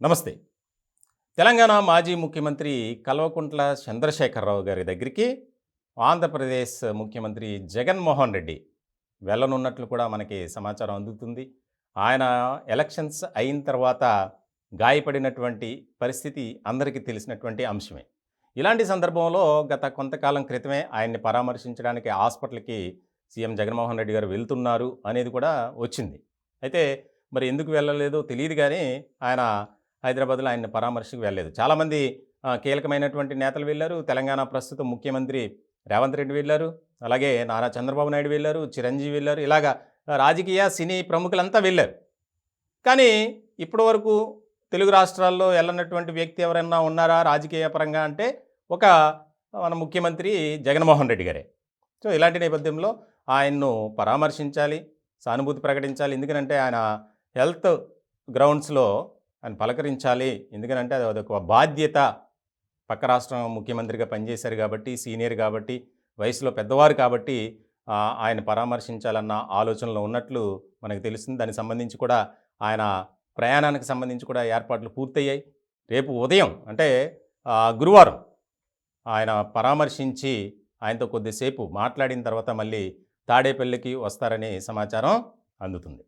నమస్తే. తెలంగాణ మాజీ ముఖ్యమంత్రి కల్వకుంట్ల చంద్రశేఖరరావు గారి దగ్గరికి ఆంధ్రప్రదేశ్ ముఖ్యమంత్రి జగన్మోహన్ రెడ్డి వెళ్ళనున్నట్లు కూడా మనకి సమాచారం అందుతుంది. ఆయన ఎలక్షన్స్ అయిన తర్వాత గాయపడినటువంటి పరిస్థితి అందరికీ తెలిసినటువంటి అంశమే. ఇలాంటి సందర్భంలో గత కొంతకాలం క్రితమే ఆయన్ని పరామర్శించడానికి హాస్పిటల్‌కి సీఎం జగన్మోహన్ రెడ్డి గారు వెళ్తున్నారు అనేది కూడా వచ్చింది. అయితే మరి ఎందుకు వెళ్ళలేదో తెలీదు గానీ ఆయన హైదరాబాద్‌లో ఆయన్ని పరామర్శకు వెళ్ళలేదు. చాలామంది కీలకమైనటువంటి నేతలు వెళ్లారు. తెలంగాణ ప్రస్తుత ముఖ్యమంత్రి రేవంత్ రెడ్డి వెళ్లారు. అలాగే నారా చంద్రబాబు నాయుడు వెళ్లారు. చిరంజీవి వెళ్లారు. ఇలాగా రాజకీయ, సినీ ప్రముఖులంతా వెళ్లారు. కానీ ఇప్పటి వరకు తెలుగు రాష్ట్రాల్లో ఎళ్ళనటువంటి వ్యక్తి ఎవరైనా ఉన్నారా రాజకీయ పరంగా అంటే ఒక మన ముఖ్యమంత్రి జగన్మోహన్ రెడ్డి గారే. సో, ఇలాంటి నేపథ్యంలో ఆయన్ను పరామర్శించాలి, సానుభూతి ప్రకటించాలి. ఎందుకనంటే ఆయన హెల్త్ గ్రౌండ్స్‌లో ఆయన పలకరించాలి. ఎందుకనంటే అదొక బాధ్యత. పక్క రాష్ట్రం ముఖ్యమంత్రిగా పనిచేశారు కాబట్టి, సీనియర్ కాబట్టి, వయసులో పెద్దవారు కాబట్టి ఆయన పరామర్శించాలన్న ఆలోచనలో ఉన్నట్లు మనకు తెలుస్తుంది. దానికి సంబంధించి కూడా ఆయన ప్రయాణానికి సంబంధించి కూడా ఏర్పాట్లు పూర్తయ్యాయి. రేపు ఉదయం అంటే గురువారం ఆయన పరామర్శించి ఆయనతో కొద్దిసేపు మాట్లాడిన తర్వాత మళ్ళీ తాడేపల్లికి వస్తారని సమాచారం అందుతుంది.